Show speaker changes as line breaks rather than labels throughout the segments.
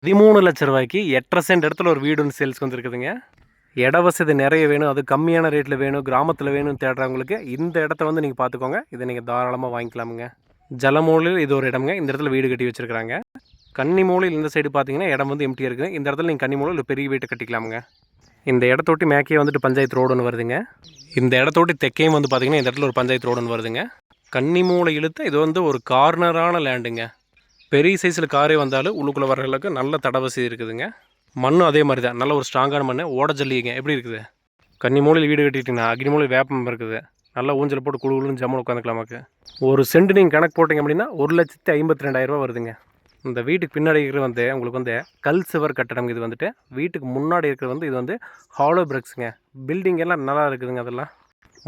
13,00,000 8.5 send இடத்துல ஒரு வீடு ஒன்று சேல்ஸ்க்கு வந்துருக்குதுங்க. இட வசதி நிறைய வேணும், அது கம்மியான ரேட்டில் வேணும், கிராமத்தில் வேணும்னு தேடுறவங்களுக்கு இந்த இடத்த வந்து நீங்கள் பார்த்துக்கோங்க. இதை நீங்கள் தாராளமாக வாங்கிக்கலாமுங்க. ஜலமூலையில் இது ஒரு இடம்ங்க. இந்த இடத்துல வீடு கட்டி வச்சுருக்கிறாங்க. கன்னிமூலையில் இந்த சைடு பார்த்தீங்கன்னா இடம் வந்து எம்டியாக இருக்குது. இந்த இடத்துல நீங்கள் கன்னிமூலையில் ஒரு பெரிய வீட்டை கட்டிக்கலாமுங்க. இந்த இடத்தொட்டி மேற்கே வந்துட்டு பஞ்சாயத்து ரோடு ஒன்று வருதுங்க. இந்த இடத்தொட்டி தெற்கையும் வந்து பார்த்தீங்கன்னா இந்த இடத்துல ஒரு பஞ்சாயத்து ரோடு ஒன்று வருதுங்க. கன்னிமூலை இழுத்து இது வந்து ஒரு கார்னரான லேண்டுங்க. பெரிய சைஸில் காரே வந்தாலும் உள்ளுக்குள்ளே வர்ற அளவுக்கு நல்ல தட வசதி இருக்குதுங்க. மண்ணும் அதே மாதிரி தான், நல்ல ஒரு ஸ்ட்ராங்கான மண். ஓட ஜல்லிங்க எப்படி இருக்குது. கன்னிமூலையில் வீடு கட்டிட்டிங்கன்னா அக்னிமூலையில் வேப்பம் இருக்குது. நல்லா ஊஞ்சல் போட்டு குழுன்னு ஜம்முன்னு உட்காந்துக்கலாமாக்கு. ஒரு சென்ட் நீங்கள் கணக்கு போட்டிங்க அப்படின்னா 1,52,000 வருதுங்க. இந்த வீட்டுக்கு பின்னாடி இருக்கிற வந்து உங்களுக்கு வந்து கல் சிவர் கட்டடம். இது வந்துட்டு வீட்டுக்கு முன்னாடி இருக்கிறது வந்து இது வந்து ஹாலோ பிரிக்ஸுங்க. பில்டிங் எல்லாம் நல்லா இருக்குதுங்க. அதெல்லாம்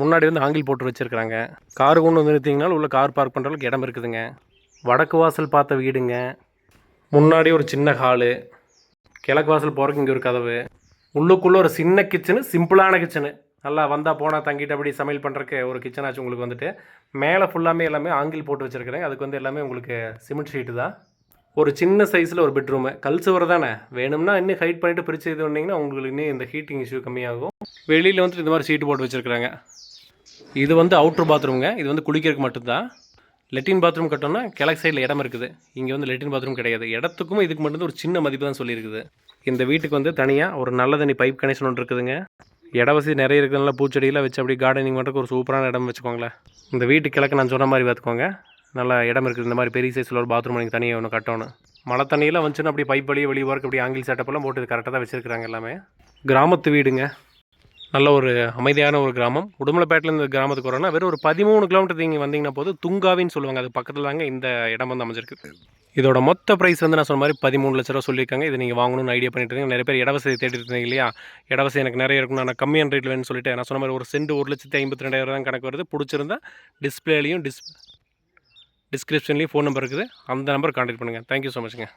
முன்னாடி வந்து ஆங்கில் போட்டு வச்சுருக்குறாங்க. காரு கொண்டு வந்து நிறுத்திங்கனாலும் உள்ள கார் பார்க் பண்ணுறதுக்கு இடம் இருக்குதுங்க. வடக்கு வாசல் பார்த்த வீடுங்க. முன்னாடி ஒரு சின்ன ஹாலு, கிழக்கு வாசல் போகிறக்கு இங்கே ஒரு கதவு, உள்ளுக்குள்ளே ஒரு சின்ன கிச்சனு, சிம்பிளான கிச்சனு. நல்லா வந்தால் போனால் தங்கிட்டு அப்படி சமையல் பண்ணுறக்கு ஒரு கிச்சன் ஆச்சு உங்களுக்கு வந்துட்டு. மேலே ஃபுல்லாமே எல்லாமே ஆங்கில் போட்டு வச்சுருக்கிறேன். அதுக்கு வந்து எல்லாமே உங்களுக்கு சிமெண்ட் ஷீட்டு தான். ஒரு சின்ன சைஸில் ஒரு பெட்ரூமு, கல் சுவர் தானே, வேணும்னா இன்னும் ஹைட் பண்ணிவிட்டு பிரித்து இது பண்ணிங்கன்னா உங்களுக்கு இன்னும் இந்த ஹீட்டிங் இஷ்யூ கம்மியாகும். வெளியில் வந்துட்டு இந்த மாதிரி ஷீட்டு போட்டு வச்சுருக்குறாங்க. இது வந்து அவுட்ரு பாத்ரூமுங்க. இது வந்து குளிக்கிறதுக்கு மட்டும்தான். லெட்டின் பாத்ரூம் கட்டோம்னா கிழக்கு சைடில் இடம் இருக்குது. இங்கே வந்து லெட்டின் பாத்ரூம் கிடையாது. இடத்துக்கும் இதுக்கு மட்டும் ஒரு சின்ன மதிப்பு தான் சொல்லியிருக்குது. இந்த வீட்டுக்கு வந்து தனியாக ஒரு நல்ல தண்ணி பைப் கனெக்ஷன் ஒன்று இருக்குதுங்க. இட வசதி நிறைய இருக்கிறதுனால பூச்செடியெல்லாம் வச்சு அப்படி கார்டனிங் பண்ணுறதுக்கு ஒரு சூப்பரான இடம் வச்சுக்கோங்களேன். இந்த வீட்டு கிழக்கு நான் சொன்ன மாதிரி பார்த்துக்கோங்க, நல்லா இடம் இருக்குது. இந்த மாதிரி பெரிய சைஸில் ஒரு பாத்ரூம் நீங்கள் தனியாக ஒன்று கட்டணும். மழை தண்ணியெல்லாம் வந்துச்சுன்னா அப்படி பைப் வழியே வெளியே ஒர்க் அப்படி ஆங்கில் செட்டப்பெல்லாம் போட்டு கரெக்டாக தான் வச்சுருக்காங்க. எல்லாமே கிராமத்து வீடுங்க. நல்ல ஒரு அமைதியான ஒரு கிராமம். உடுமலைப்பேட்டில் இந்த கிராமத்துக்கு வரோன்னா வெறும் ஒரு 13 கிலோமீட்டர் நீங்கள் வந்தீங்கன்னா போது துங்காவின்னு சொல்லுவாங்க. அது பக்கத்தில் தாங்க இந்த இடம் வந்து அமைஞ்சிருக்கு. இதோட மொத்த ப்ரைஸ் வந்து நான் சொன்ன மாதிரி 13,00,000 சொல்லியிருக்காங்க. இதை நீங்கள் வாங்கணும்னு ஐடியா பண்ணிட்டு இருக்கீங்க. நிறைய பேர் இடவசதி தேடிட்டு இருந்தீங்க இல்லையா. இடவசதி எனக்கு நிறைய இருக்கும், நான் கம்மியான ரேட்டில் வேணும்னு சொல்லிட்டு நான் சொன்ன மாதிரி ஒரு சென்ட் 1,52,000 தான் கணக்கு வருது. பிடிச்சிருந்தா டிஸ்பிளேலையும் டிஸ்கிரிப்ஷன்லேயும் ஃபோன் நம்பர் இருக்குது. அந்த நம்பர் கான்டாக்ட் பண்ணுங்கள். Thank you so மச்ங்க.